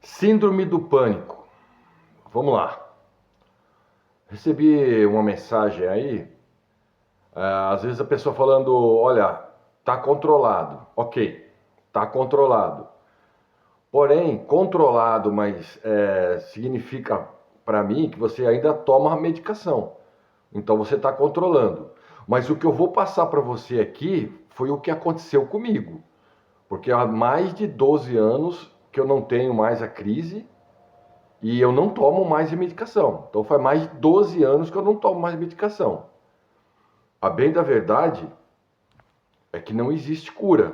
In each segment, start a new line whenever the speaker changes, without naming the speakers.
Síndrome do pânico. Vamos lá. Recebi uma mensagem aí, às vezes a pessoa falando, olha, tá controlado. Ok, tá controlado. Porém, controlado, mas significa para mim que você ainda toma a medicação. Então você está controlando. Mas o que eu vou passar para você aqui foi o que aconteceu comigo. Porque há mais de 12 anos que eu não tenho mais a crise. E eu não tomo mais medicação. Então faz mais de 12 anos que eu não tomo mais medicação. A bem da verdade é que não existe cura.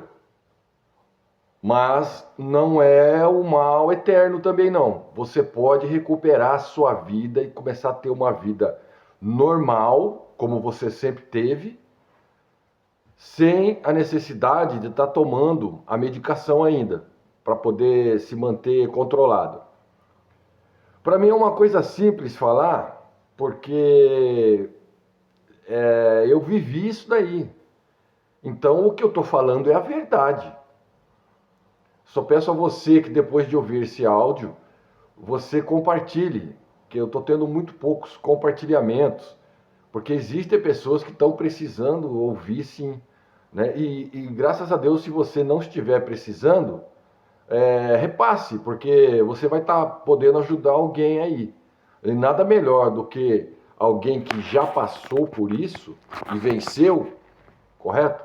Mas não é o mal eterno também não. Você pode recuperar a sua vida e começar a ter uma vida normal, como você sempre teve, sem a necessidade de estar tomando a medicação ainda, para poder se manter controlado. Para mim é uma coisa simples falar, porque eu vivi isso daí. Então o que eu estou falando é a verdade. Só peço a você que depois de ouvir esse áudio, você compartilhe, que eu estou tendo muito poucos compartilhamentos, porque existem pessoas que estão precisando ouvir sim, né? E graças a Deus, se você não estiver precisando, repasse, porque você vai estar podendo ajudar alguém aí. E nada melhor do que alguém que já passou por isso e venceu, correto?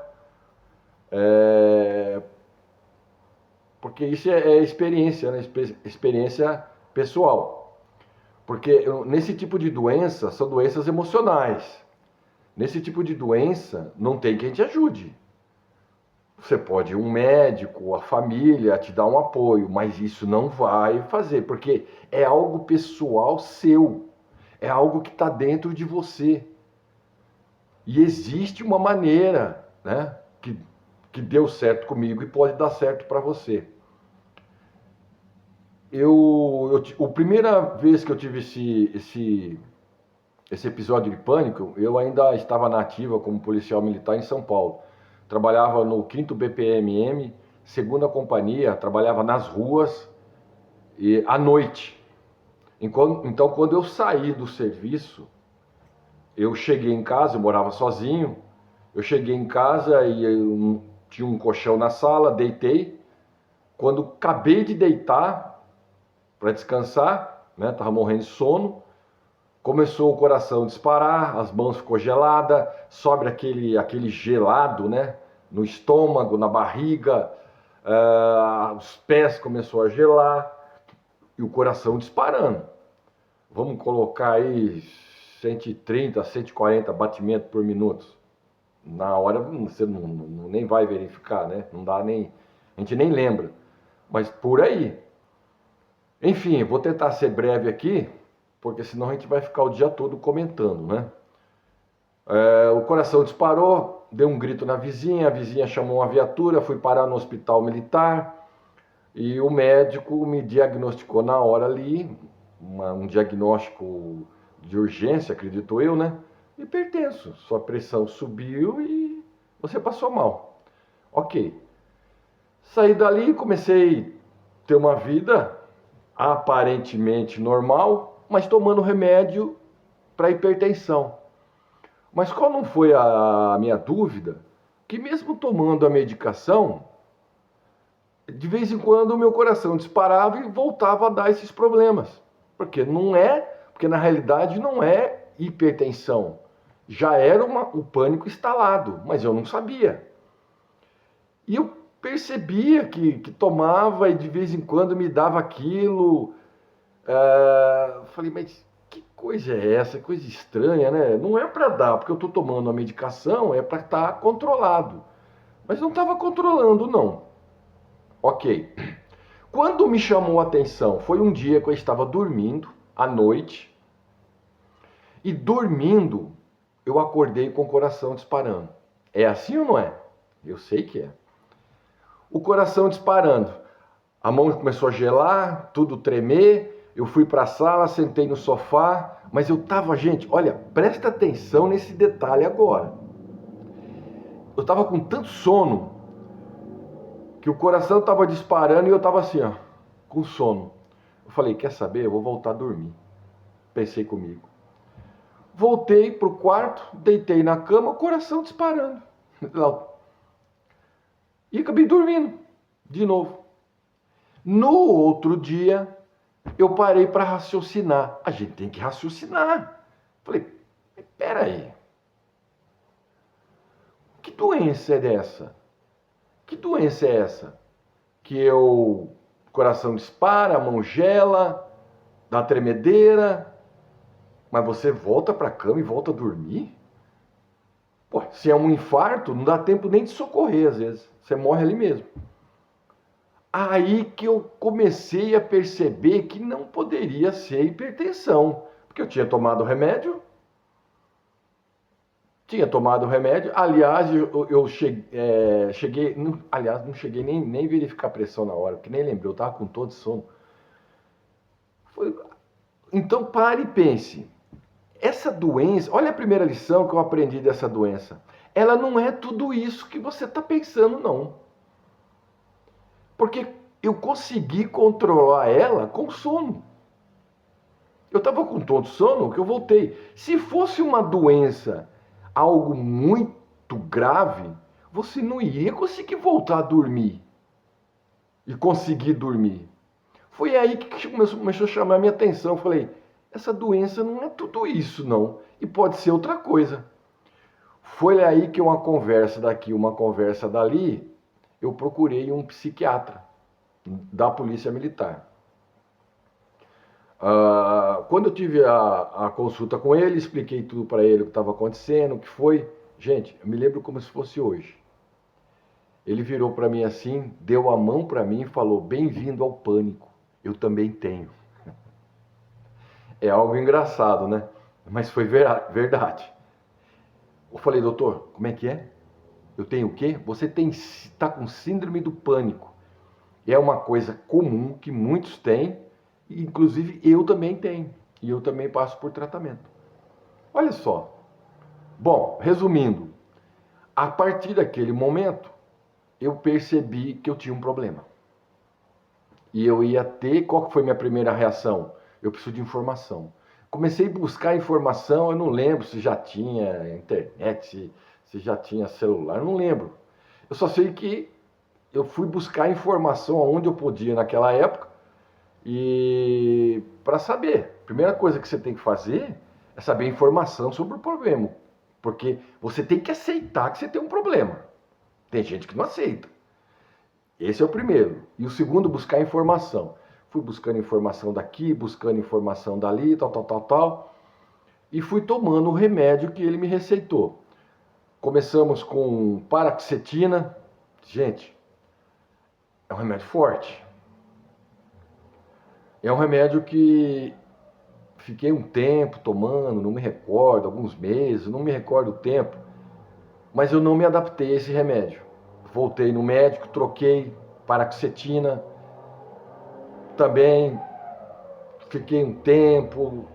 Porque isso é experiência, né? Experiência pessoal. Porque nesse tipo de doença, são doenças emocionais. Nesse tipo de doença, não tem quem te ajude. Você pode ir um médico, a família te dar um apoio, mas isso não vai fazer, porque é algo pessoal seu, é algo que está dentro de você. E existe uma maneira, né, que deu certo comigo e pode dar certo para você. A primeira vez que eu tive esse episódio de pânico, eu ainda estava na ativa como policial militar em São Paulo. Trabalhava no 5º BPMM, segunda companhia, trabalhava nas ruas e à noite. Então, quando eu saí do serviço, eu cheguei em casa, eu morava sozinho, eu cheguei em casa e eu tinha um colchão na sala, deitei. Quando acabei de deitar para descansar, né, tava morrendo de sono, começou o coração a disparar, as mãos ficou gelada, sobe aquele gelado, né? No estômago, na barriga, os pés começou a gelar e o coração disparando. Vamos colocar aí 130, 140 batimentos por minuto. Na hora você nem vai verificar, né? Não dá nem, a gente nem lembra. Mas por aí. Enfim, vou tentar ser breve aqui, porque senão a gente vai ficar o dia todo comentando, né? O coração disparou, deu um grito na vizinha, a vizinha chamou uma viatura, fui parar no hospital militar e o médico me diagnosticou na hora ali, um diagnóstico de urgência, acredito eu, né? Hipertenso, sua pressão subiu e você passou mal. Ok. Saí dali e comecei a ter uma vida aparentemente normal, mas tomando remédio para hipertensão. Mas qual não foi a minha dúvida? Que mesmo tomando a medicação, de vez em quando o meu coração disparava e voltava a dar esses problemas. Porque na realidade não é hipertensão. Já era o pânico instalado, mas eu não sabia. E eu percebia que tomava e de vez em quando me dava aquilo. Falei, mas que coisa é essa? Coisa estranha, né? Não é para dar, porque eu estou tomando a medicação, é para estar controlado. Mas não estava controlando, não. Ok. Quando me chamou a atenção, foi um dia que eu estava dormindo, à noite, e dormindo, eu acordei com o coração disparando. É assim ou não é? Eu sei que é. O coração disparando. A mão começou a gelar, tudo tremer. Eu fui para a sala, sentei no sofá, mas eu tava, gente, olha, presta atenção nesse detalhe agora. Eu tava com tanto sono que o coração tava disparando e eu tava assim, ó, com sono. Eu falei, quer saber? Eu vou voltar a dormir. Pensei comigo. Voltei pro quarto, deitei na cama, o coração disparando. E acabei dormindo de novo. No outro dia, eu parei para raciocinar. A gente tem que raciocinar. Falei, peraí. Que doença é dessa? Que doença é essa? Que o coração dispara, a mão gela, dá tremedeira, mas você volta para a cama e volta a dormir? Pô, se é um infarto, não dá tempo nem de socorrer às vezes. Você morre ali mesmo. Aí que eu comecei a perceber que não poderia ser hipertensão, porque eu tinha tomado remédio. Aliás, eu cheguei, aliás, não cheguei nem verificar a pressão na hora, porque nem lembrei, eu estava com todo sono. Então pare e pense. Essa doença, olha a primeira lição que eu aprendi dessa doença. Ela não é tudo isso que você está pensando, não. Porque eu consegui controlar ela com sono. Eu estava com todo sono que eu voltei. Se fosse uma doença, algo muito grave, você não iria conseguir voltar a dormir. E conseguir dormir. Foi aí que começou a chamar a minha atenção. Eu falei, essa doença não é tudo isso, não. E pode ser outra coisa. Foi aí que uma conversa daqui, uma conversa dali, eu procurei um psiquiatra da Polícia Militar. Quando eu tive a consulta com ele, expliquei tudo para ele o que estava acontecendo, o que foi. Gente, eu me lembro como se fosse hoje. Ele virou para mim assim, deu a mão para mim e falou, bem-vindo ao pânico, eu também tenho. É algo engraçado, né? Mas foi verdade. Eu falei, doutor, como é que é? Eu tenho o quê? Você está com síndrome do pânico. É uma coisa comum que muitos têm, inclusive eu também tenho. E eu também passo por tratamento. Olha só. Bom, resumindo, a partir daquele momento, eu percebi que eu tinha um problema. E eu ia ter, qual foi minha primeira reação? Eu preciso de informação. Comecei a buscar informação, eu não lembro se já tinha internet, se já tinha celular, eu não lembro. Eu só sei que eu fui buscar informação onde eu podia naquela época e para saber. A primeira coisa que você tem que fazer é saber informação sobre o problema, porque você tem que aceitar que você tem um problema. Tem gente que não aceita. Esse é o primeiro. E o segundo, buscar informação. Fui buscando informação daqui, buscando informação dali, tal. E fui tomando o remédio que ele me receitou. Começamos com paroxetina. Gente, é um remédio forte. É um remédio que fiquei um tempo tomando, não me recordo, alguns meses, não me recordo o tempo. Mas eu não me adaptei a esse remédio. Voltei no médico, troquei paroxetina. Também fiquei um tempo,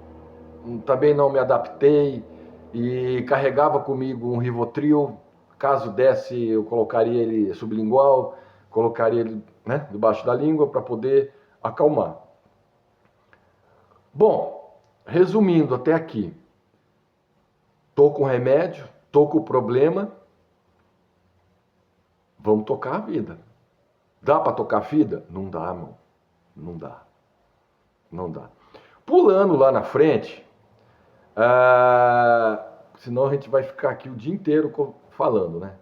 também não me adaptei e carregava comigo um Rivotril. Caso desse, eu colocaria ele sublingual, colocaria ele, né, debaixo da língua para poder acalmar. Bom, resumindo até aqui, tô com remédio, tô com o problema, vamos tocar a vida. Dá para tocar a vida? Não dá, irmão. Não dá. Não dá. Pulando lá na frente, senão a gente vai ficar aqui o dia inteiro falando, né?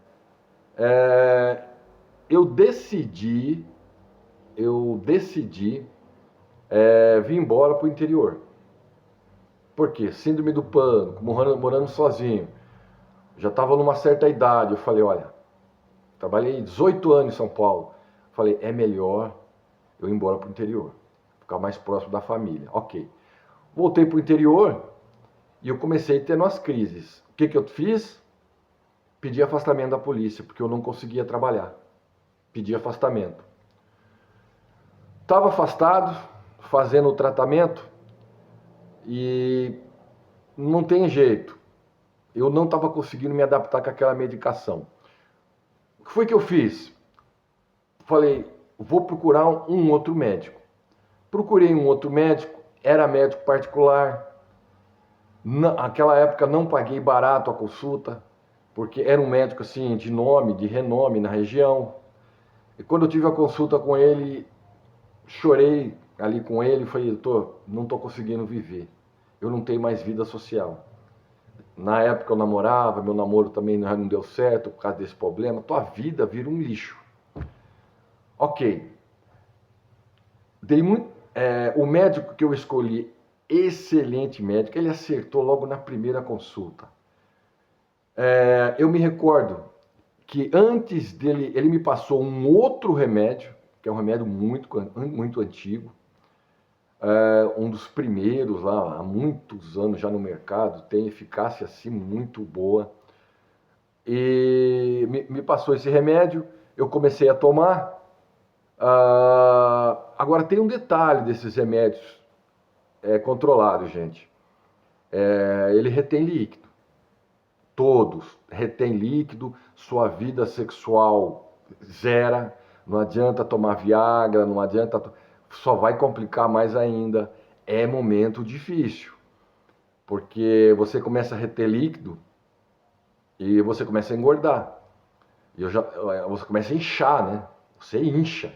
Eu decidi vir embora para o interior. Por quê? Síndrome do pânico, morando sozinho. Já estava numa certa idade. Eu falei, olha, trabalhei 18 anos em São Paulo. Falei, é melhor eu ir embora para o interior. Ficar mais próximo da família. Ok. Voltei para o interior e eu comecei a ter umas crises. O que eu fiz? Pedi afastamento da polícia, porque eu não conseguia trabalhar. Pedi afastamento. Estava afastado, fazendo o tratamento e não tem jeito. Eu não estava conseguindo me adaptar com aquela medicação. O que foi que eu fiz? Falei, vou procurar um outro médico. Procurei um outro médico, era médico particular. Naquela época não paguei barato a consulta, porque era um médico assim de nome, de renome na região. E quando eu tive a consulta com ele, chorei ali com ele, falei, não tô conseguindo viver. Eu não tenho mais vida social. Na época eu namorava, meu namoro também não deu certo por causa desse problema. Tua vida vira um lixo. Ok. O médico que eu escolhi, excelente médico, ele acertou logo na primeira consulta. Eu me recordo que antes dele, ele me passou um outro remédio, que é um remédio muito antigo, um dos primeiros lá, há muitos anos já no mercado, tem eficácia assim muito boa. E me passou esse remédio, eu comecei a tomar. Agora tem um detalhe desses remédios controlados, gente. Ele retém líquido. Todos retém líquido, sua vida sexual zera, não adianta tomar Viagra, não adianta, só vai complicar mais ainda. É momento difícil, porque você começa a reter líquido e você começa a engordar. Você começa a inchar, né? Você incha.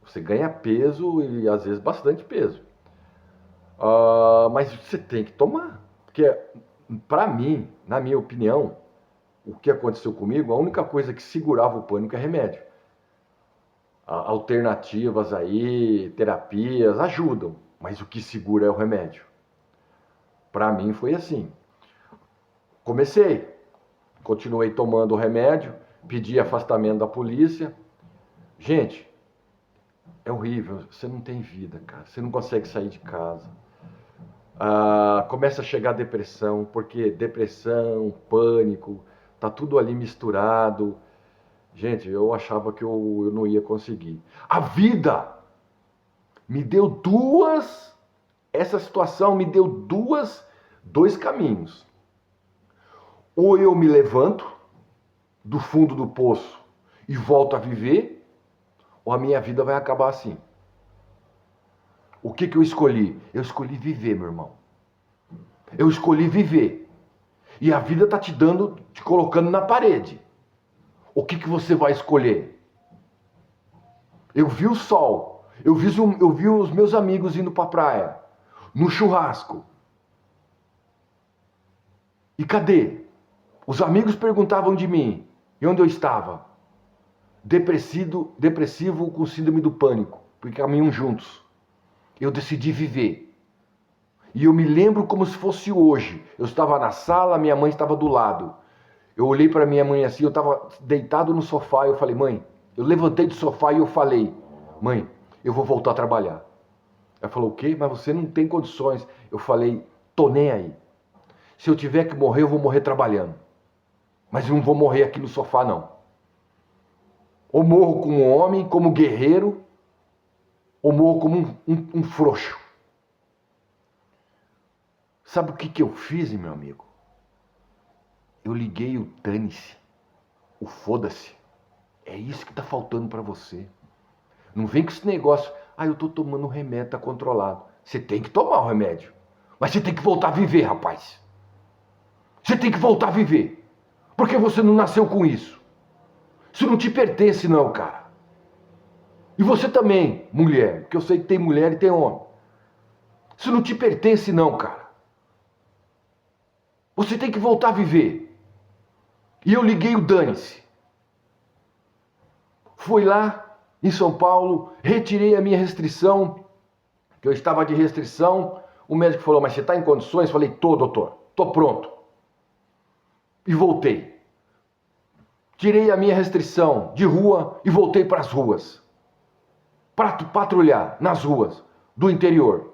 Você ganha peso e às vezes bastante peso. Mas você tem que tomar. Porque, para mim, na minha opinião, o que aconteceu comigo, a única coisa que segurava o pânico é remédio. Alternativas aí, terapias, ajudam. Mas o que segura é o remédio. Para mim foi assim. Continuei tomando o remédio, pedi afastamento da polícia. Gente, é horrível, você não tem vida, cara. Você não consegue sair de casa. Começa a chegar depressão, porque depressão, pânico, tá tudo ali misturado. Gente, eu achava que eu não ia conseguir. A vida me deu essa situação me deu dois caminhos. Ou eu me levanto do fundo do poço e volto a viver, ou a minha vida vai acabar assim. O que eu escolhi? Eu escolhi viver, meu irmão. Eu escolhi viver. E a vida tá te colocando na parede. O que você vai escolher? Eu vi o sol. Eu vi os meus amigos indo pra praia. No churrasco. E cadê? Os amigos perguntavam de mim. E onde eu estava? Depressivo com síndrome do pânico. Porque caminham juntos. Eu decidi viver. E eu me lembro como se fosse hoje. Eu estava na sala, minha mãe estava do lado. Eu olhei para minha mãe assim, eu estava deitado no sofá e eu falei, mãe, eu levantei do sofá e eu falei, mãe, eu vou voltar a trabalhar. Ela falou, o quê? Mas você não tem condições. Eu falei, tô nem aí. Se eu tiver que morrer, eu vou morrer trabalhando. Mas eu não vou morrer aqui no sofá, não. Ou morro como um homem, como guerreiro, ou morro como um frouxo. Sabe o que eu fiz, meu amigo? Eu liguei o dane-se, o foda-se. É isso que tá faltando para você. Não vem com esse negócio, eu tô tomando um remédio, tá controlado. Você tem que tomar o remédio. Mas você tem que voltar a viver, rapaz. Você tem que voltar a viver. Porque você não nasceu com isso. Isso não te pertence não, cara. E você também, mulher, porque eu sei que tem mulher e tem homem. Isso não te pertence não, cara. Você tem que voltar a viver. E eu liguei o dane-se. Fui lá em São Paulo, retirei a minha restrição, que eu estava de restrição. O médico falou, mas você está em condições? Falei, tô, doutor, tô pronto. E voltei. Tirei a minha restrição de rua e voltei para as ruas. Para patrulhar nas ruas do interior.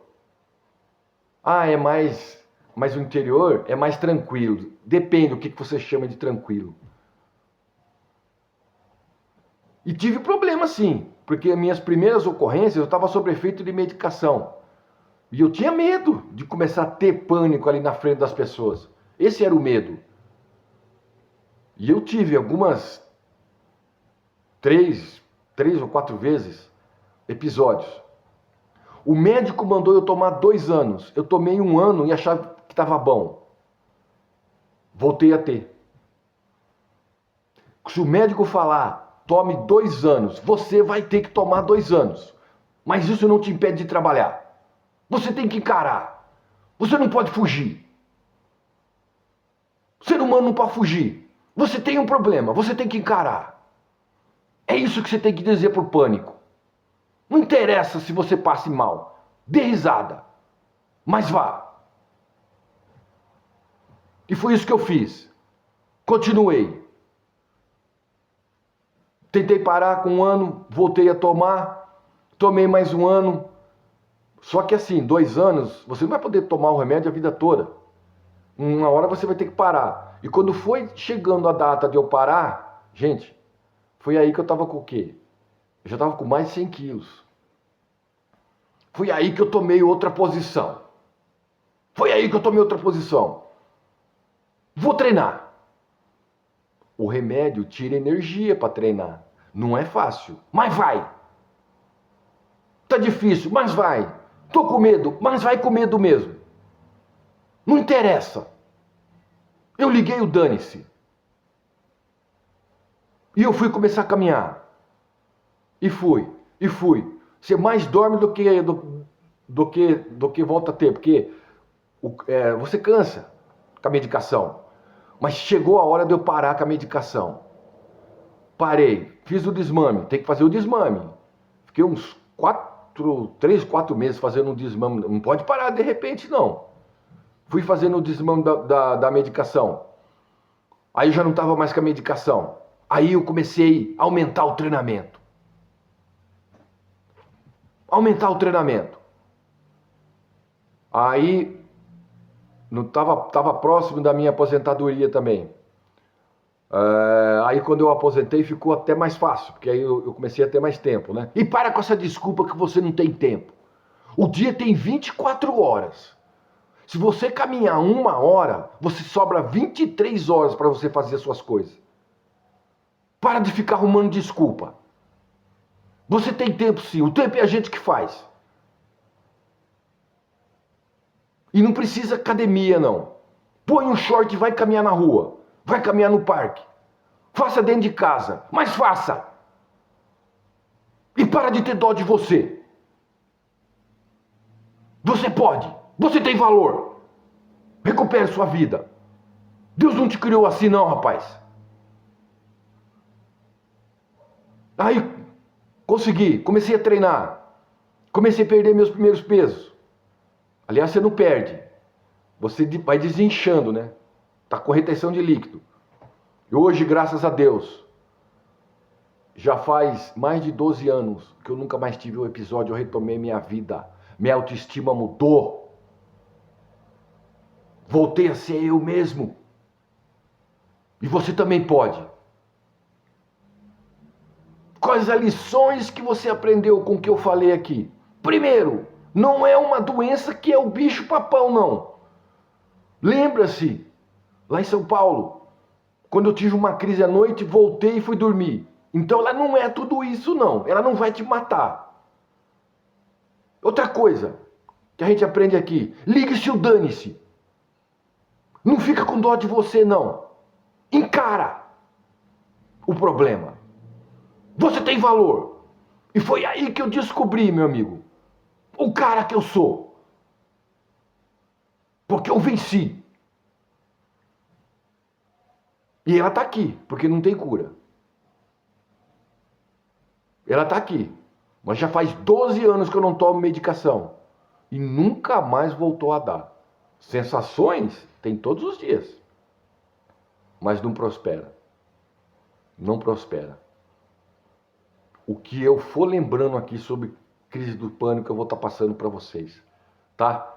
Mas o interior é mais tranquilo. Depende do que você chama de tranquilo. E tive problema sim, porque minhas primeiras ocorrências eu estava sob efeito de medicação. E eu tinha medo de começar a ter pânico ali na frente das pessoas. Esse era o medo. E eu tive algumas 3 ou 4 vezes episódios. O médico mandou eu tomar 2 anos. Eu tomei 1 ano e achava que estava bom. Voltei a ter. Se o médico falar, tome 2 anos, você vai ter que tomar 2 anos. Mas isso não te impede de trabalhar. Você tem que encarar. Você não pode fugir. O ser humano não pode fugir. Você tem um problema, você tem que encarar. É isso que você tem que dizer pro pânico. Não interessa se você passe mal. Dê risada. Mas vá. E foi isso que eu fiz. Continuei. Tentei parar com 1 ano, voltei a tomar. Tomei mais 1 ano. Só que assim, 2 anos, você não vai poder tomar o remédio a vida toda. Uma hora você vai ter que parar. E quando foi chegando a data de eu parar, gente, foi aí que eu tava com o quê? Eu já tava com mais de 100 quilos. Foi aí que eu tomei outra posição. Vou treinar. O remédio tira energia para treinar. Não é fácil, mas vai. Tá difícil, mas vai. Tô com medo, mas vai com medo mesmo. Não interessa. Eu liguei o dane-se. E eu fui começar a caminhar. E fui. Você mais dorme do que volta a ter, porque você cansa com a medicação. Mas chegou a hora de eu parar com a medicação. Parei, fiz o desmame, tem que fazer o desmame. Fiquei uns 3, 4 meses fazendo um desmame. Não pode parar de repente, não. Fui fazendo o desmame da medicação. Aí eu já não estava mais com a medicação. Aí eu comecei a aumentar o treinamento. Aí estava próximo da minha aposentadoria também. Aí quando eu aposentei ficou até mais fácil, porque aí eu comecei a ter mais tempo, né? E para com essa desculpa que você não tem tempo. O dia tem 24 horas. Se você caminhar 1 hora, você sobra 23 horas para você fazer as suas coisas. Para de ficar arrumando desculpa. Você tem tempo sim, o tempo é a gente que faz. E não precisa academia não. Põe um short e vai caminhar na rua. Vai caminhar no parque. Faça dentro de casa, mas faça. E para de ter dó de você. Você pode. Você tem valor. Recupere sua vida. Deus não te criou assim não, rapaz. Aí consegui, comecei a treinar. Comecei a perder meus primeiros pesos. Aliás, você não perde. Você vai desinchando, né? Tá com retenção de líquido. E hoje, graças a Deus, já faz mais de 12 anos que eu nunca mais tive um episódio, eu retomei minha vida. Minha autoestima mudou. Voltei a ser eu mesmo. E você também pode. Quais as lições que você aprendeu com o que eu falei aqui? Primeiro, não é uma doença que é o bicho papão, não. Lembra-se, lá em São Paulo, quando eu tive uma crise à noite, voltei e fui dormir. Então ela não é tudo isso, não. Ela não vai te matar. Outra coisa que a gente aprende aqui, ligue-se o dane-se. Não fica com dó de você, não. Encara o problema. Você tem valor. E foi aí que eu descobri, meu amigo, o cara que eu sou. Porque eu venci. E ela está aqui, porque não tem cura. Ela está aqui. Mas já faz 12 anos que eu não tomo medicação. E nunca mais voltou a dar. Sensações tem todos os dias. Mas não prospera. Não prospera. O que eu for lembrando aqui sobre crise do pânico, eu vou estar passando para vocês. Tá?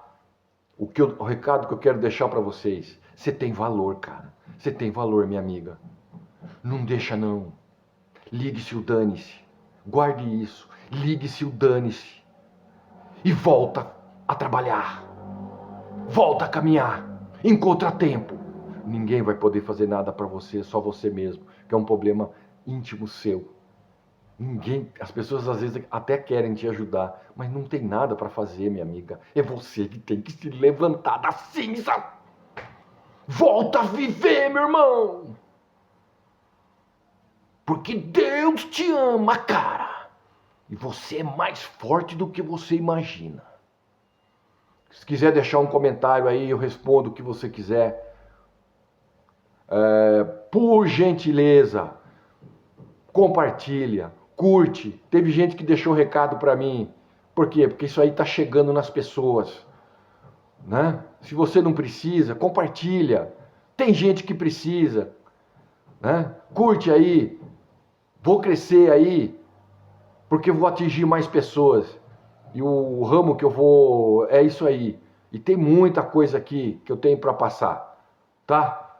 O recado que eu quero deixar para vocês. Você tem valor, cara. Você tem valor, minha amiga. Não deixa não. Ligue-se o dane-se. Guarde isso. Ligue-se o dane-se. E volta a trabalhar. Volta a caminhar. Encontra tempo. Ninguém vai poder fazer nada para você, só você mesmo. Que é um problema íntimo seu. As pessoas às vezes até querem te ajudar, mas não tem nada para fazer, minha amiga. É você que tem que se levantar da cinza. Volta a viver, meu irmão. Porque Deus te ama, cara. E você é mais forte do que você imagina. Se quiser deixar um comentário aí, eu respondo o que você quiser. Por gentileza, compartilha, curte. Teve gente que deixou recado para mim. Por quê? Porque isso aí está chegando nas pessoas. Né? Se você não precisa, compartilha. Tem gente que precisa. Né? Curte aí. Vou crescer aí, porque vou atingir mais pessoas. E o ramo que eu vou é isso aí. E tem muita coisa aqui que eu tenho para passar. Tá?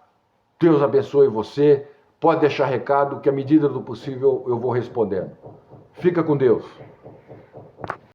Deus abençoe você. Pode deixar recado que à medida do possível eu vou respondendo. Fica com Deus.